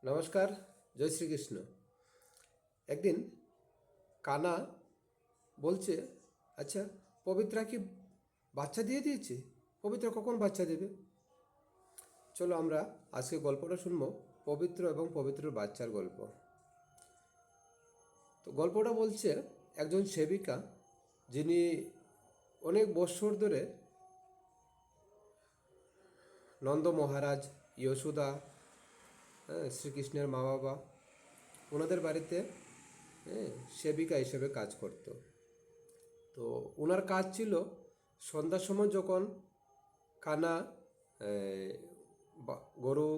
নমস্কার, জয় শ্রীকৃষ্ণ। একদিন কানা বলছে, আচ্ছা, পবিত্রা কি বাচ্চা দিয়ে দিয়েছে? পবিত্রা কখন বাচ্চা দেবে? চলো আমরা আজকে গল্পটা শুনবো, পবিত্র এবং পবিত্রর বাচ্চার গল্প। তো গল্পটা বলছে একজন সেবিকা, যিনি অনেক বৎসর ধরে নন্দ মহারাজ, যশোদা, শ্রীকৃষ্ণের মা বাবা, ওনাদের বাড়িতে সেবিকা হিসেবে কাজ করতো। তো ওনার কাজ ছিল সন্ধ্যার সময় যখন কানা গরু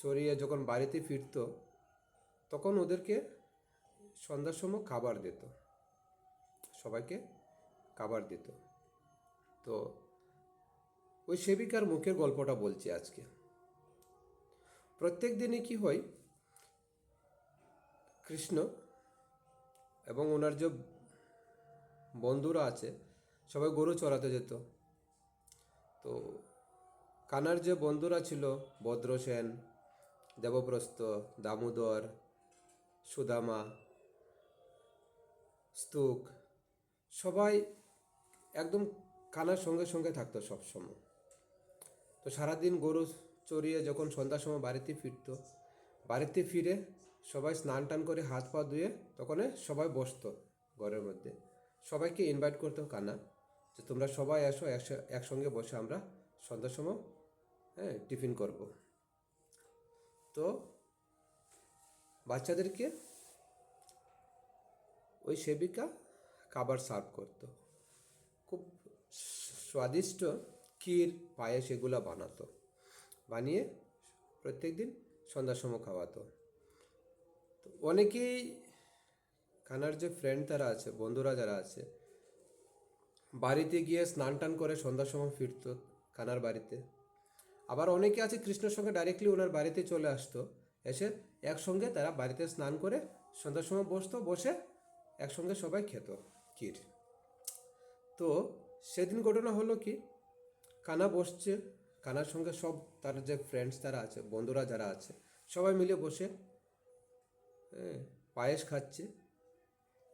চড়িয়ে যখন বাড়িতে ফিরতো, তখন ওদেরকে সন্ধ্যার সময় খাবার দিত, সবাইকে খাবার দিত। তো ওই সেবিকার মুখের গল্পটা বলছি আজকে। প্রত্যেক দিনই কি হয়, কৃষ্ণ এবং ওনার যে বন্ধুরা আছে সবাই গরু চড়াতে যেত। তো কানার যে বন্ধুরা ছিল, ভদ্রসেন, দেবপ্রস্ত, দামোদর, সুদামা, স্তুক, সবাই একদম কানার সঙ্গে সঙ্গে থাকতো সবসময়। তো সারাদিন গরু চড়িয়ে যখন সন্ধ্যার সময় বাড়িতে ফিরতো, বাড়িতে ফিরে সবাই স্নান টান করে হাত পা ধুয়ে তখন সবাই বসতো ঘরের মধ্যে। সবাইকে ইনভাইট করতো কানা, যে তোমরা সবাই এসো, একসঙ্গে বসে আমরা সন্ধ্যার সময় টিফিন করব। তো বাচ্চাদেরকে ওই সেবিকা খাবার সার্ভ করতো। খুব স্বাদিষ্ট ক্ষীর, পায়েস এগুলো বানাতো, বানিয়ে প্রত্যেক দিন সন্ধ্যার সময় খাওয়াতো। তো অনেকেই খানার যে ফ্রেন্ড যারা আছে, বন্ধুরা যারা আছে, বাড়িতে গিয়ে স্নান টান করে সন্ধ্যার সময় ফিরতো খানার বাড়িতে। আবার অনেকে আছে কৃষ্ণের সঙ্গে ডাইরেক্টলি ওনার বাড়িতে চলে আসতো, এসে একসঙ্গে তারা বাড়িতে স্নান করে সন্ধ্যার সময় বসতো, বসে একসঙ্গে সবাই খেত ক্ষীর। তো সেদিন ঘটনা হলো কি, কানা বসছে, কানার সঙ্গে সব তার যে ফ্রেন্ডস যারা আছে, বন্ধুরা যারা আছে, সবাই মিলে বসে পায়েস খাচ্ছে।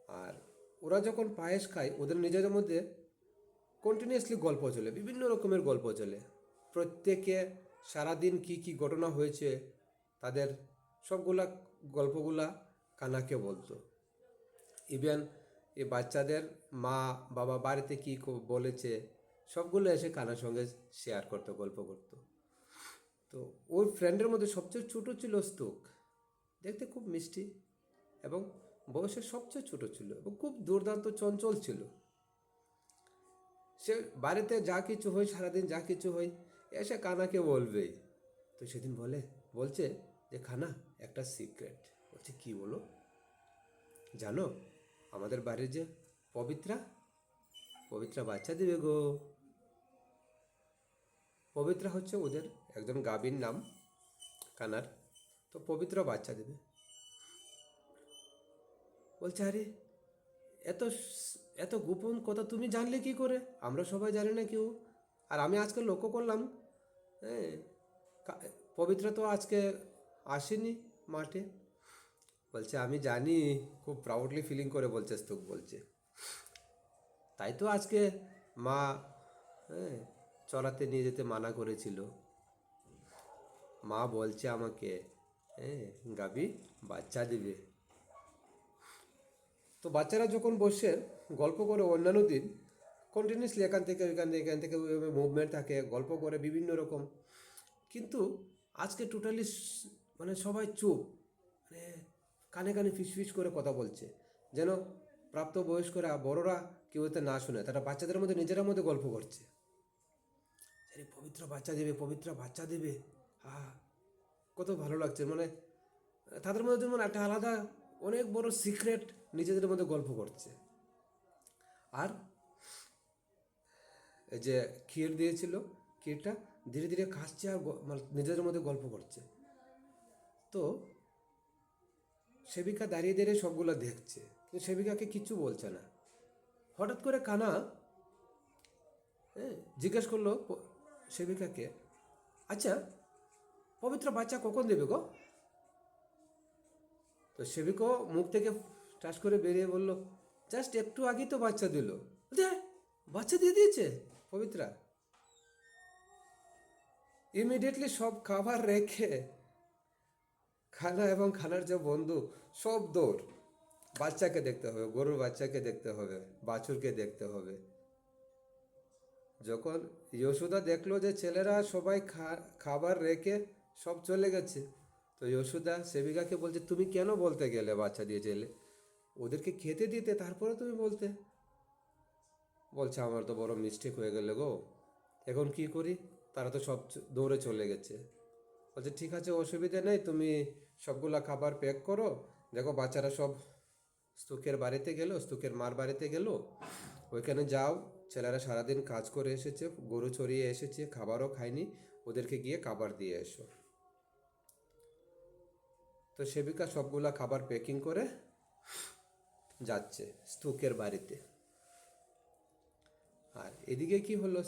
আর ওরা যখন পায়েস খায়, ওদের নিজেদের মধ্যে কন্টিনিউয়াসলি গল্প চলে, বিভিন্ন রকমের গল্প চলে। প্রত্যেকে সারাদিন কি কি ঘটনা হয়েছে তাদের সবগুলা গল্পগুলা কানাকে বলতো। ইভেন এই বাচ্চাদের মা বাবা বাড়িতে কী বলেছে সবগুলো এসে কানার সঙ্গে শেয়ার করতো, গল্প করতো। তো ওই ফ্রেন্ডের মধ্যে সবচেয়ে ছোটো ছিল স্তূক। দেখতে খুব মিষ্টি এবং বয়সে সবচেয়ে ছোটো ছিল এবং খুব দুর্দান্ত চঞ্চল ছিল। সে বাড়িতে যা কিছু হয়, সারাদিন যা কিছু হয়, এসে কানাকে বলবেই। তো সেদিন বলছে যে খানা, একটা সিক্রেট। বলছে, কি বলো? জানো আমাদের বাড়ির যে পবিত্রা পবিত্রা বাচ্চা দিবে গো। পবিত্রা হচ্ছে ওদের একজন গাভীর নাম, কানার। তো পবিত্রা বাচ্চা দেবে। বলছে, আরে এত এত গোপন কথা তুমি জানলে কি করে? আমরা সবাই জানি না কেউ। আর আমি আজকে লক্ষ্য করলাম, হ্যাঁ, পবিত্রা তো আজকে আসেনি মাঠে। বলছে, আমি জানি। খুব প্রাউডলি ফিলিং করে বলছে স্তূপ, বলছে তাই তো আজকে মা হ্যাঁ চড়াতে নিয়ে যেতে মানা করেছিল। মা বলছে আমাকে, হ্যাঁ, গাবি বাচ্চা দিবে। তো বাচ্চারা যখন বসে গল্প করে অন্যান্য দিন কন্টিনিউসলি এখান থেকে মুভমেন্ট থাকে, গল্প করে বিভিন্ন রকম। কিন্তু আজকে টোটালি মানে সবাই চুপ, মানে কানে কানে ফিস করে কথা বলছে, যেন প্রাপ্তবয়স্করা বড়রা কেউ এতে না শুনে। তারা বাচ্চাদের মধ্যে নিজেরা মধ্যে গল্প করছে, আরে পবিত্র বাচ্চা দেবে, পবিত্র বাচ্চা দেবে। কত ভালো লাগছে, মানে তাদের মধ্যে যেমন একটা আলাদা অনেক বড় সিক্রেট নিজেদের মধ্যে গল্প করছে। আর এই যে ক্ষীর দিয়েছিল, ক্ষীরটা ধীরে ধীরে খাচ্ছে আর নিজেদের মধ্যে গল্প করছে। তো সেবিকা দাঁড়িয়ে দাঁড়িয়ে সবগুলো দেখছে, কিন্তু সেবিকাকে কিচ্ছু বলছে না। হঠাৎ করে কানা জিজ্ঞেস করলো সেবিকাকে, আচ্ছা, পবিত্র বাচ্চা কখন দেবে গো? তো সেবিকও মুখ থেকে টাস করে বেরিয়ে বলল, জাস্ট একটু আগেই তো বাচ্চা দিল। বলছে, "হ্যাঁ, বাচ্চা দিয়ে দিয়েছে পবিত্রা?" ইমিডিয়েটলি সব খাবার রেখে খানা এবং খানার যে বন্ধু সব দৌড়। বাচ্চাকে দেখতে হবে, গরুর বাচ্চাকে দেখতে হবে, বাছুরকে দেখতে হবে। যখন যশোদা দেখলো যে ছেলেরা সবাই খাবার রেখে সব চলে গেছে, তো যশোদা সেবিকাকে বলছে, তুমি কেন বলতে গেলে বাচ্চা দিয়ে চলে? ওদেরকে খেতে দিতে, তারপরে তুমি বলতে। বলছে, আমার তো বড় মিস্টেক হয়ে গেল গো, এখন কি করি? তারা তো সব দৌড়ে চলে গেছে। বলছে, ঠিক আছে, অসুবিধা নেই, তুমি সবগুলা খাবার প্যাক করো। দেখো বাচ্চারা সব স্তূকের বাড়িতে গেল, স্তূকের মার বাড়িতে গেল, ওইখানে যাও। ছেলেরা সারাদিন কাজ করে এসেছে, গরু চড়িয়ে এসেছে, খাবারও খায়নি, ওদেরকে গিয়ে খাবার দিয়ে এসো। তো সেবিকা সবগুলা খাবার প্যাকিং করে যাচ্ছে স্তূকের বাড়িতে। আর এদিকে কি হলো,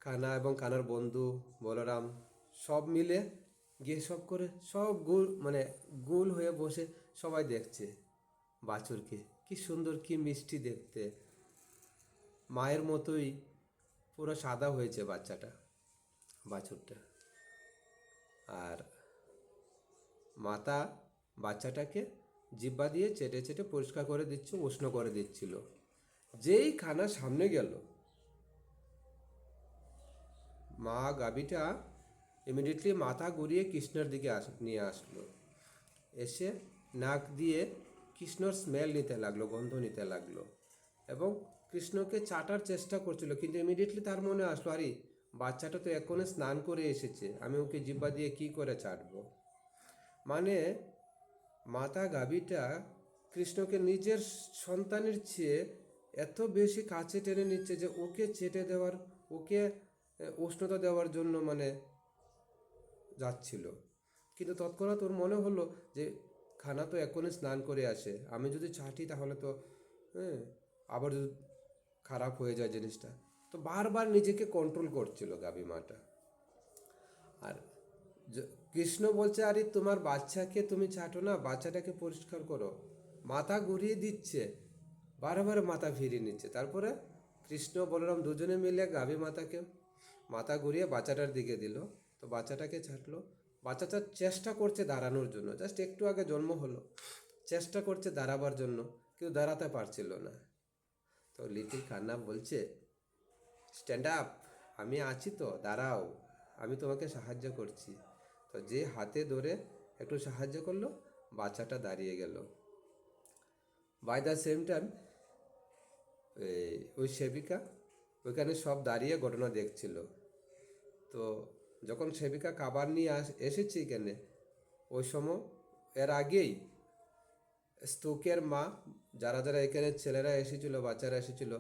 কানা এবং কানার বন্ধু বলরাম সব মিলে গিয়ে সব করে সব গোল হয়ে বসে সবাই দেখছে বাছুরকে। কি সুন্দর, কি মিষ্টি দেখতে, মায়ের মতোই পুরো সাদা হয়েছে বাছুরটা। আর মাতা বাচ্চাটাকে জিব্বা দিয়ে চেটে চেটে পরিষ্কার করে দিচ্ছে, উষ্ণ করে দিচ্ছিল। যেই খানা সামনে গেল, মা গাভীটা ইমিডিয়েটলি মাথা ঘুরিয়ে কৃষ্ণের দিকে নিয়ে আসলো। এসে নাক দিয়ে কৃষ্ণর স্মেল নিতে লাগলো, গন্ধ নিতে লাগলো, এবং কৃষ্ণকে চাটার চেষ্টা করছিল। কিন্তু ইমিডিয়েটলি তার মনে আসলো, আরে বাচ্চাটা তো এখনই স্নান করে এসেছে, আমি ওকে জিব্বা দিয়ে কি করে চাটবো? মানে মাতা গাভীটা কৃষ্ণকে নিজের সন্তানের চেয়ে এত বেশি কাছে টেনে নিচ্ছে যে ওকে চেটে দেওয়ার, ওকে উষ্ণতা দেওয়ার জন্য যাচ্ছিল। কিন্তু তৎক্ষণাৎ ওর মনে হলো যে খানা তো এখনই স্নান করে আসে, আমি যদি চাটি তাহলে তো আবার যদি খারাপ হয়ে যায় জিনিসটা। তো বারবার নিজেকে কন্ট্রোল করছিল গাভী মাটা। আর কৃষ্ণ বলছে, আরে তোমার বাচ্চাকে তুমি চাটো না, বাচ্চাটাকে পরিষ্কার করো। মাথা ঘুরিয়ে দিচ্ছে, বারবার মাথা ফিরিয়ে নিচ্ছে। তারপরে কৃষ্ণ বলরাম দুজনে মিলে গাভী মাথা ঘুরিয়ে বাচ্চাটার দিকে দিল। তো বাচ্চাটাকে ছাটলো। বাচ্চাটা চেষ্টা করছে দাঁড়ানোর জন্য, জাস্ট একটু আগে জন্ম হলো, চেষ্টা করছে দাঁড়াবার জন্য, কেউ দাঁড়াতে পারছিল না। তো লিটিল কান্না বলছে, স্ট্যান্ড আপ, আমি আছি তো, দাঁড়াও, আমি তোমাকে সাহায্য করছি। তো যে হাতে ধরে একটু সাহায্য করলো, বাচ্চাটা দাঁড়িয়ে গেল। বাই দ্য সেম টাইম ওই সেবিকা ওইখানে সব দাঁড়িয়ে ঘটনা দেখছিল। তো যখন সেবিকা খাবার নিয়ে এসেছে এখানে, ওই সময় এর আগেই স্তূকের মা, যারা যারা এখানে ছেলেরা এসেছিল, বাচ্চারা এসেছিল,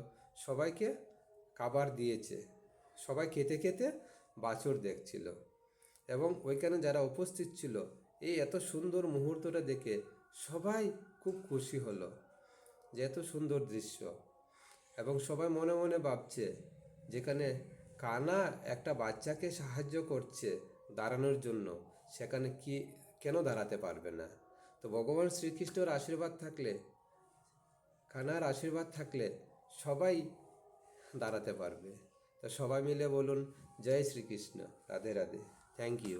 সবাইকে খাবার দিয়েছে। সবাই খেতে খেতে বাছুর দেখছিল। এবং ওইখানে যারা উপস্থিত ছিল, এই এত সুন্দর মুহূর্তটা দেখে সবাই খুব খুশি হলো যে এত সুন্দর দৃশ্য। এবং সবাই মনে মনে ভাবছে, যেখানে কানা একটা বাচ্চাকে সাহায্য করছে দাঁড়ানোর জন্য, সেখানে কেন দাঁড়াতে পারবে না? তো ভগবান শ্রীকৃষ্ণর আশীর্বাদ থাকলে, কানার আশীর্বাদ থাকলে সবাই দাঁড়াতে পারবে। তো সবাই মিলে বলুন, জয় শ্রীকৃষ্ণ, রাধে রাধে, থ্যাংক ইউ।